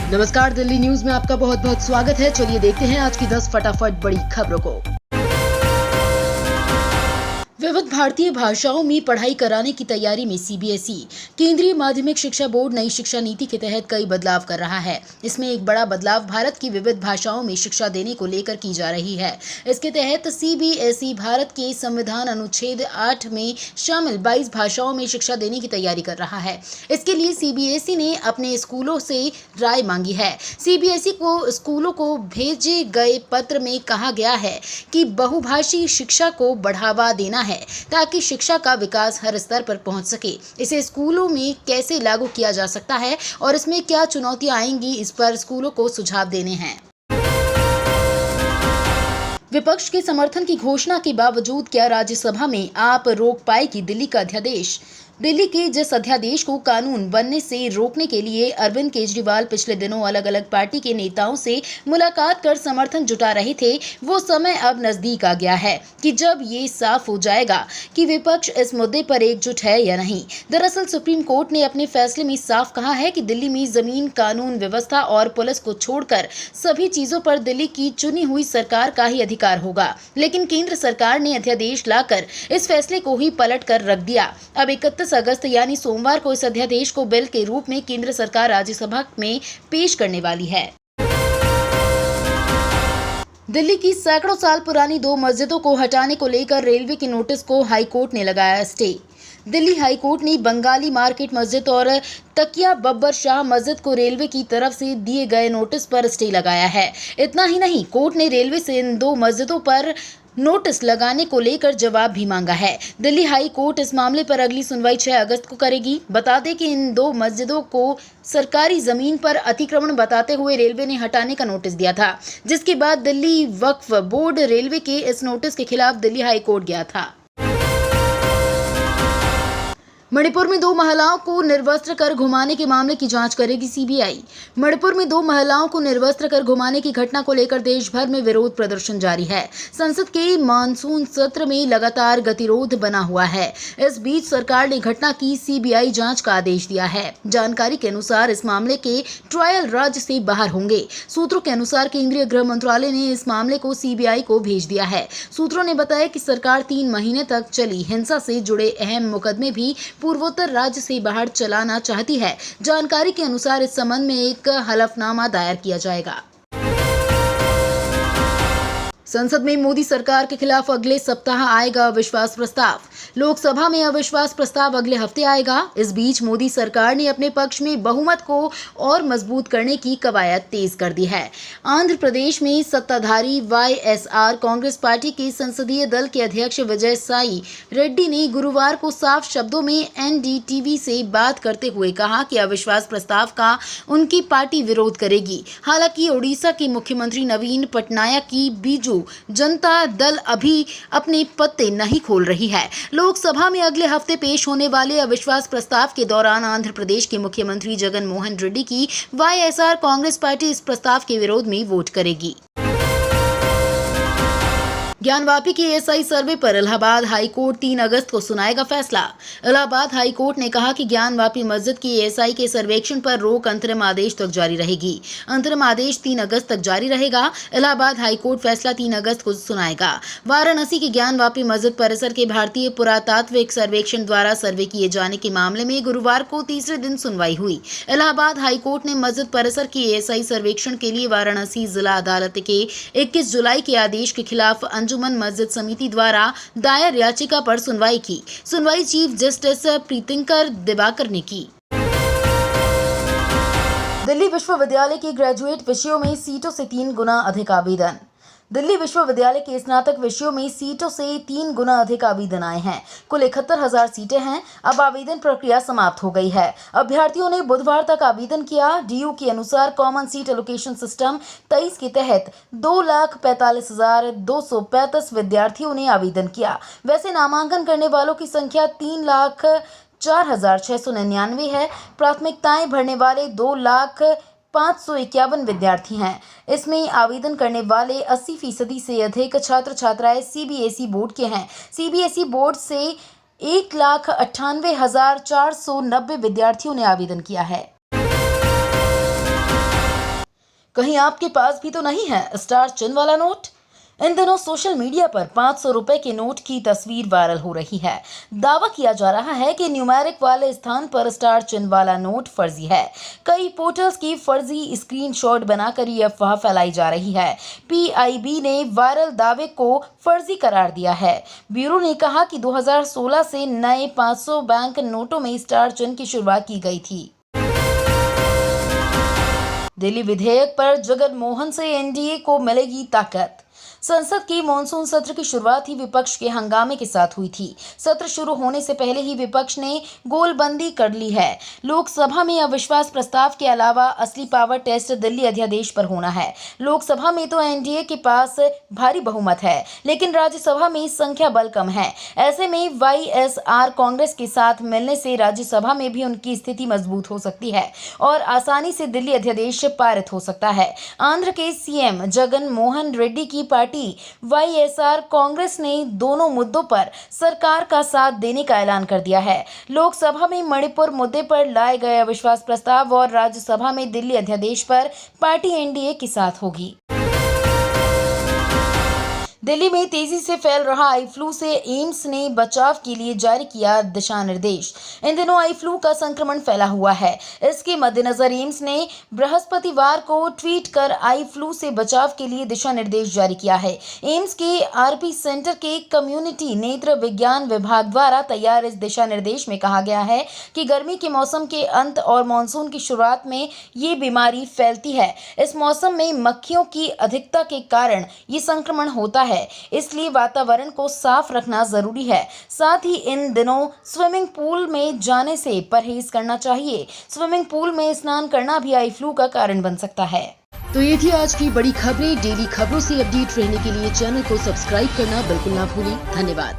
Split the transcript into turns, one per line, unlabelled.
नमस्कार, दिल्ली न्यूज में आपका बहुत बहुत स्वागत है। चलिए देखते हैं आज की 10 फटाफट बड़ी खबरों को। विविध भारतीय भाषाओं में पढ़ाई कराने की तैयारी में सीबीएसई केंद्रीय माध्यमिक शिक्षा बोर्ड नई शिक्षा नीति के तहत कई बदलाव कर रहा है। इसमें एक बड़ा बदलाव भारत की विविध भाषाओं में शिक्षा देने को लेकर की जा रही है। इसके तहत सीबीएसई भारत के संविधान अनुच्छेद 8 में शामिल 22 भाषाओं में शिक्षा देने की तैयारी कर रहा है। इसके लिए सीबीएसई ने अपने स्कूलों से राय मांगी है। सीबीएसई को स्कूलों को भेजे गए पत्र में कहा गया है कि बहुभाषी शिक्षा को बढ़ावा देना है ताकि शिक्षा का विकास हर स्तर पर पहुंच सके। इसे स्कूलों में कैसे लागू किया जा सकता है और इसमें क्या चुनौतियां आएंगी, इस पर स्कूलों को सुझाव देने हैं। विपक्ष के समर्थन की घोषणा के बावजूद क्या राज्यसभा में आप रोक पाएगी दिल्ली का अध्यादेश? दिल्ली के जिस अध्यादेश को कानून बनने से रोकने के लिए अरविंद केजरीवाल पिछले दिनों अलग अलग पार्टी के नेताओं से मुलाकात कर समर्थन जुटा रहे थे, वो समय अब नजदीक आ गया है कि जब ये साफ हो जाएगा कि विपक्ष इस मुद्दे पर एकजुट है या नहीं। दरअसल सुप्रीम कोर्ट ने अपने फैसले में साफ कहा है कि दिल्ली में जमीन, कानून व्यवस्था और पुलिस को छोड़कर सभी चीजों पर दिल्ली की चुनी हुई सरकार का ही अधिकार होगा। लेकिन केंद्र सरकार ने अध्यादेश लाकर इस फैसले को ही पलट कर रख दिया। अब 31 अगस्त यानी सोमवार को इस अध्यादेश को बिल के रूप में केंद्र सरकार राज्यसभा में पेश करने वाली है। दिल्ली की सैकड़ों साल पुरानी 2 मस्जिदों को हटाने को लेकर रेलवे के नोटिस को हाईकोर्ट ने लगाया स्टे। दिल्ली हाईकोर्ट ने बंगाली मार्केट मस्जिद और तकिया बब्बर शाह मस्जिद को रेलवे की तरफ से दिए गए नोटिस पर स्टे लगाया है। इतना ही नहीं, कोर्ट ने रेलवे से इन 2 मस्जिदों पर नोटिस लगाने को लेकर जवाब भी मांगा है। दिल्ली हाई कोर्ट इस मामले पर अगली सुनवाई 6 अगस्त को करेगी। बता दें कि इन 2 मस्जिदों को सरकारी जमीन पर अतिक्रमण बताते हुए रेलवे ने हटाने का नोटिस दिया था, जिसके बाद दिल्ली वक्फ बोर्ड रेलवे के इस नोटिस के खिलाफ दिल्ली हाई कोर्ट गया था। मणिपुर में 2 महिलाओं को निर्वस्त्र कर घुमाने के मामले की जांच करेगी सीबीआई। मणिपुर में 2 महिलाओं को निर्वस्त्र कर घुमाने की घटना को लेकर देश भर में विरोध प्रदर्शन जारी है। संसद के मानसून सत्र में लगातार गतिरोध बना हुआ है। इस बीच सरकार ने घटना की सीबीआई जांच का आदेश दिया है। जानकारी के अनुसार इस मामले के ट्रायल राज्य से बाहर होंगे। सूत्रों के अनुसार केंद्रीय गृह मंत्रालय ने इस मामले को सीबीआई को भेज दिया है। सूत्रों ने बताया कि सरकार 3 महीने तक चली हिंसा से जुड़े अहम मुकदमे भी पूर्वोत्तर राज्य से बाहर चलाना चाहती है। जानकारी के अनुसार इस संबंध में एक हलफनामा दायर किया जाएगा। संसद में मोदी सरकार के खिलाफ अगले सप्ताह आएगा अविश्वास प्रस्ताव। लोकसभा में अविश्वास प्रस्ताव अगले हफ्ते आएगा। इस बीच मोदी सरकार ने अपने पक्ष में बहुमत को और मजबूत करने की कवायद तेज कर दी है। आंध्र प्रदेश में सत्ताधारी वाईएसआर कांग्रेस पार्टी के संसदीय दल के अध्यक्ष विजय साई रेड्डी ने गुरुवार को साफ शब्दों में एनडीटीवी से बात करते हुए कहा कि अविश्वास प्रस्ताव का उनकी पार्टी विरोध करेगी। हालांकि ओडिशा के मुख्यमंत्री नवीन पटनायक की बीजू जनता दल अभी अपने पत्ते नहीं खोल रही है। लोकसभा में अगले हफ्ते पेश होने वाले अविश्वास प्रस्ताव के दौरान आंध्र प्रदेश के मुख्यमंत्री जगन मोहन रेड्डी की वाईएसआर कांग्रेस पार्टी इस प्रस्ताव के विरोध में वोट करेगी। ज्ञानवापी के एएसआई सर्वे पर इलाहाबाद हाईकोर्ट 3 अगस्त को सुनाएगा फैसला। इलाहाबाद हाईकोर्ट ने कहा कि ज्ञानवापी मस्जिद की एएसआई के सर्वेक्षण पर रोक अंतरिम आदेश तक जारी रहेगी। अंतरिम आदेश 3 अगस्त तक जारी रहेगा। इलाहाबाद हाईकोर्ट फैसला 3 अगस्त को सुनाएगा। वाराणसी की ज्ञानवापी मस्जिद परिसर के भारतीय पुरातात्विक सर्वेक्षण द्वारा सर्वे किए जाने के मामले में गुरुवार को तीसरे दिन सुनवाई हुई। इलाहाबाद हाईकोर्ट ने मस्जिद परिसर की एएसआई सर्वेक्षण के लिए वाराणसी जिला अदालत के 21 जुलाई के आदेश के खिलाफ अंजुमन मस्जिद समिति द्वारा दायर याचिका पर सुनवाई की। सुनवाई चीफ जस्टिस प्रीतिंकर दिवाकर ने की। दिल्ली विश्वविद्यालय के ग्रेजुएट विषयों में सीटों से 3 गुना अधिक आवेदन। दिल्ली विश्वविद्यालय के स्नातक विषयों में सीटों से 3 गुना अधिक आवेदन आए हैं। कुल 71,000 सीटें हैं। अब आवेदन प्रक्रिया समाप्त हो गई है। अभ्यर्थियों ने बुधवार तक आवेदन किया। डीयू के अनुसार कॉमन सीट एलोकेशन सिस्टम 23 के तहत 2,45,235 विद्यार्थियों ने आवेदन किया। वैसे नामांकन करने वालों की संख्या 3,04,699 है। प्राथमिकताएं भरने वाले 2,05,51 विद्यार्थी हैं। इसमें आवेदन करने वाले 80% से अधिक छात्र छात्राएं सीबीएसई बोर्ड के हैं। सीबीएसई बोर्ड से 1,98,490 विद्यार्थियों ने आवेदन किया है। कहीं आपके पास भी तो नहीं है स्टार चिन्ह वाला नोट? इन दिनों सोशल मीडिया पर 500 रुपए के नोट की तस्वीर वायरल हो रही है। दावा किया जा रहा है कि न्यूमेरिक वाले स्थान पर स्टार चिन्ह वाला नोट फर्जी है। कई पोर्टल्स की फर्जी स्क्रीनशॉट बनाकर ये अफवाह फैलाई जा रही है। पीआईबी ने वायरल दावे को फर्जी करार दिया है। ब्यूरो ने कहा कि 2016 से नए 500 बैंक नोटों में स्टार चिन्ह की शुरुआत की गई थी। दिल्ली विधेयक पर जगन मोहन से एनडीए को मिलेगी ताकत। संसद के मॉनसून सत्र की शुरुआत ही विपक्ष के हंगामे के साथ हुई थी। सत्र शुरू होने से पहले ही विपक्ष ने गोलबंदी कर ली है। लोकसभा में अविश्वास प्रस्ताव के अलावा असली पावर टेस्ट दिल्ली अध्यादेश पर होना है। लोकसभा में तो एनडीए के पास भारी बहुमत है, लेकिन राज्यसभा में संख्या बल कम है। ऐसे में वाईएसआर कांग्रेस के साथ मिलने से राज्यसभा में भी उनकी स्थिति मजबूत हो सकती है और आसानी से दिल्ली अध्यादेश पारित हो सकता है। आंध्र के सीएम जगन मोहन रेड्डी की पार्टी वाईएसआर कांग्रेस ने दोनों मुद्दों पर सरकार का साथ देने का ऐलान कर दिया है। लोकसभा में मणिपुर मुद्दे पर लाए गए अविश्वास प्रस्ताव और राज्यसभा में दिल्ली अध्यादेश पर पार्टी एनडीए के साथ होगी। दिल्ली में तेजी से फैल रहा आई फ्लू से एम्स ने बचाव के लिए जारी किया दिशा निर्देश। इन दिनों आई फ्लू का संक्रमण फैला हुआ है। इसके मद्देनजर एम्स ने बृहस्पतिवार को ट्वीट कर आई फ्लू से बचाव के लिए दिशा निर्देश जारी किया है। एम्स के आरपी सेंटर के कम्युनिटी नेत्र विज्ञान विभाग द्वारा तैयार इस दिशा निर्देश में कहा गया है कि गर्मी के मौसम के अंत और मानसून की शुरुआत में ये बीमारी फैलती है। इस मौसम में मक्खियों की अधिकता के कारण ये संक्रमण होता है, इसलिए वातावरण को साफ रखना जरूरी है। साथ ही इन दिनों स्विमिंग पूल में जाने से परहेज करना चाहिए। स्विमिंग पूल में स्नान करना भी आई फ्लू का कारण बन सकता है। तो ये थी आज की बड़ी खबरें। डेली खबरों से अपडेट रहने के लिए चैनल को सब्सक्राइब करना बिल्कुल ना भूलें। धन्यवाद।